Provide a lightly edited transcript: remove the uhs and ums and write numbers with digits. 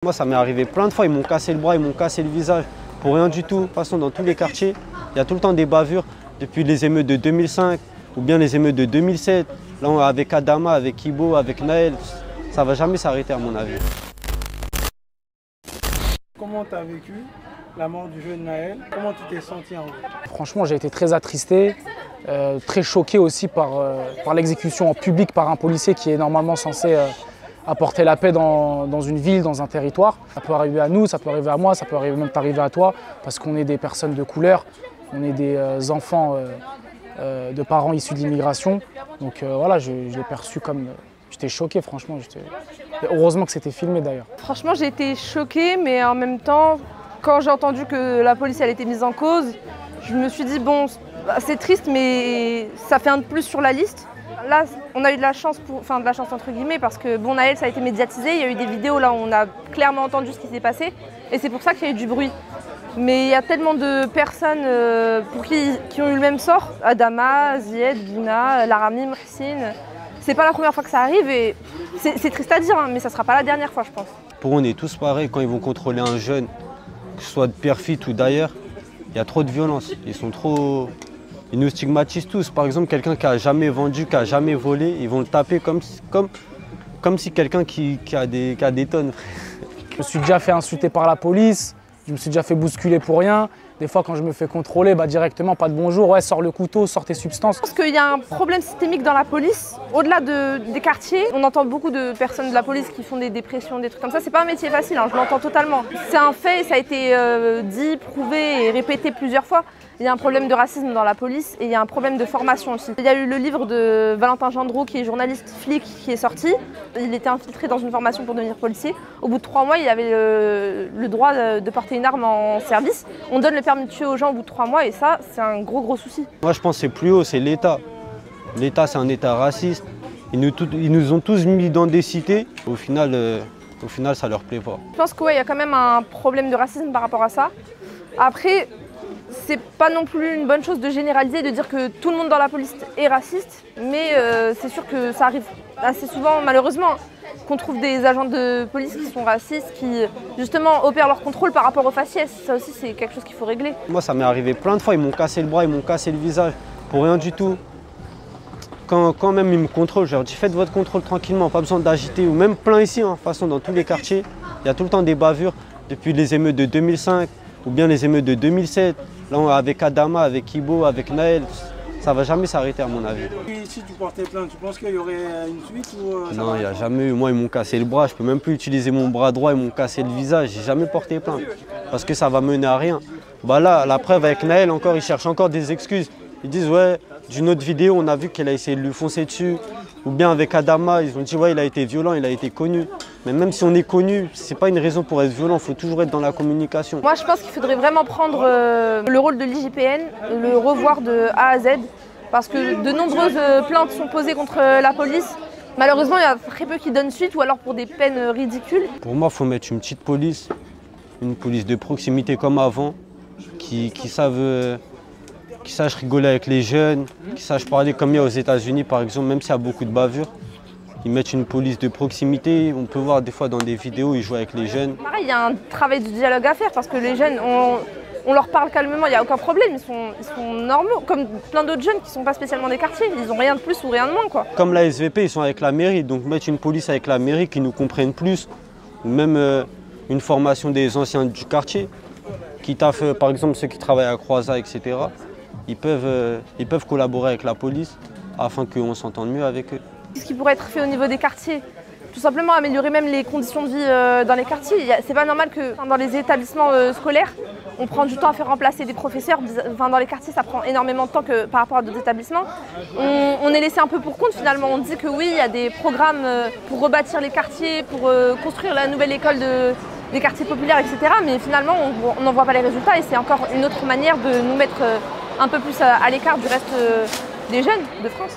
Moi, ça m'est arrivé plein de fois, ils m'ont cassé le bras, ils m'ont cassé le visage, pour rien du tout. De toute façon, dans tous les quartiers, il y a tout le temps des bavures, depuis les émeutes de 2005 ou bien les émeutes de 2007. Là, avec Adama, avec Ibo, avec Naël, ça ne va jamais s'arrêter à mon avis. Comment tu as vécu la mort du jeune Naël? Comment tu t'es senti en vrai? Franchement, j'ai été très attristé, très choqué aussi par l'exécution en public par un policier qui est normalement censé apporter la paix dans une ville, dans un territoire. Ça peut arriver à nous, ça peut arriver à moi, ça peut même t'arriver à toi, parce qu'on est des personnes de couleur, on est des enfants de parents issus de l'immigration. Donc voilà, je l'ai perçu comme... J'étais choqué, franchement. Heureusement que c'était filmé d'ailleurs. Franchement, j'ai été choquée, mais en même temps, quand j'ai entendu que la police elle était mise en cause, je me suis dit, bon, c'est triste, mais ça fait un de plus sur la liste. Là, on a eu de la chance, de la chance entre guillemets, parce que bon, Naël, ça a été médiatisé, il y a eu des vidéos là où on a clairement entendu ce qui s'est passé, et c'est pour ça qu'il y a eu du bruit. Mais il y a tellement de personnes qui ont eu le même sort, Adama, Zied, Bouna, Laramie, Mohsin. C'est pas la première fois que ça arrive et c'est triste à dire, hein, mais ça sera pas la dernière fois, je pense. Pour eux, on est tous pareils quand ils vont contrôler un jeune, que ce soit de Pierrefitte ou d'ailleurs, il y a trop de violence. Ils nous stigmatisent tous. Par exemple, quelqu'un qui a jamais vendu, qui a jamais volé, ils vont le taper comme si quelqu'un qui a des tonnes. Je me suis déjà fait insulter par la police, je me suis déjà fait bousculer pour rien. Des fois, quand je me fais contrôler, directement, pas de bonjour, ouais, sors le couteau, sors tes substances. Je pense qu'il y a un problème systémique dans la police. Au-delà des quartiers, on entend beaucoup de personnes de la police qui font des dépressions, des trucs comme ça. C'est pas un métier facile, hein, je l'entends totalement. C'est un fait, ça a été dit, prouvé et répété plusieurs fois. Il y a un problème de racisme dans la police et il y a un problème de formation aussi. Il y a eu le livre de Valentin Gendreau, qui est journaliste flic, qui est sorti. Il était infiltré dans une formation pour devenir policier. Au bout de 3 mois, il avait le droit de porter une arme en service. On donne le permis de tuer aux gens au bout de 3 mois et ça, c'est un gros souci. Moi, je pense que c'est plus haut, c'est l'État. L'État, c'est un État raciste. Ils nous ont tous mis dans des cités. Au final, ça leur plaît pas. Je pense qu'il y a quand même un problème de racisme par rapport à ça. Après, c'est pas non plus une bonne chose de généraliser, de dire que tout le monde dans la police est raciste, mais c'est sûr que ça arrive assez souvent, malheureusement, qu'on trouve des agents de police qui sont racistes, qui justement opèrent leur contrôle par rapport aux faciès. Ça aussi, c'est quelque chose qu'il faut régler. Moi, ça m'est arrivé plein de fois, ils m'ont cassé le bras, ils m'ont cassé le visage, pour rien du tout. Quand même ils me contrôlent, je leur dis faites votre contrôle tranquillement, pas besoin d'agiter, ou même plein ici, hein. De toute façon, dans tous les quartiers, il y a tout le temps des bavures, depuis les émeutes de 2005 ou bien les émeutes de 2007. Là, avec Adama, avec Ibo, avec Naël, ça ne va jamais s'arrêter à mon avis. Si tu portais plainte, tu penses qu'il y aurait une suite ou non, il n'y a jamais eu. Moi, ils m'ont cassé le bras, je ne peux même plus utiliser mon bras droit, ils m'ont cassé le visage. J'ai jamais porté plainte parce que ça va mener à rien. Là, la preuve avec Naël, encore, ils cherchent encore des excuses. Ils disent ouais, d'une autre vidéo, on a vu qu'elle a essayé de lui foncer dessus. Ou bien avec Adama, ils ont dit ouais, il a été violent, il a été connu. Mais même si on est connu, ce n'est pas une raison pour être violent, il faut toujours être dans la communication. Moi, je pense qu'il faudrait vraiment prendre le rôle de l'IGPN, le revoir de A à Z, parce que de nombreuses plaintes sont posées contre la police. Malheureusement, il y a très peu qui donnent suite, ou alors pour des peines ridicules. Pour moi, il faut mettre une petite police, une police de proximité comme avant, qui sache rigoler avec les jeunes, qui sache parler comme il y a aux États-Unis par exemple, même s'il y a beaucoup de bavures. Ils mettent une police de proximité, on peut voir des fois dans des vidéos, ils jouent avec les jeunes. Pareil, il y a un travail de dialogue à faire parce que les jeunes, on leur parle calmement, il n'y a aucun problème, ils sont normaux, comme plein d'autres jeunes qui ne sont pas spécialement des quartiers, ils n'ont rien de plus ou rien de moins, quoi. Comme la SVP, ils sont avec la mairie, donc mettre une police avec la mairie qui nous comprenne plus, ou même une formation des anciens du quartier, qui taffent, par exemple ceux qui travaillent à Croizat, etc. Ils peuvent collaborer avec la police afin qu'on s'entende mieux avec eux. Ce qui pourrait être fait au niveau des quartiers, tout simplement améliorer même les conditions de vie dans les quartiers. C'est pas normal que dans les établissements scolaires, on prend du temps à faire remplacer des professeurs. Dans les quartiers, ça prend énormément de temps par rapport à d'autres établissements. On est laissé un peu pour compte finalement. On dit que oui, il y a des programmes pour rebâtir les quartiers, pour construire la nouvelle école des quartiers populaires, etc. Mais finalement, on n'en voit pas les résultats et c'est encore une autre manière de nous mettre un peu plus à l'écart du reste des jeunes de France.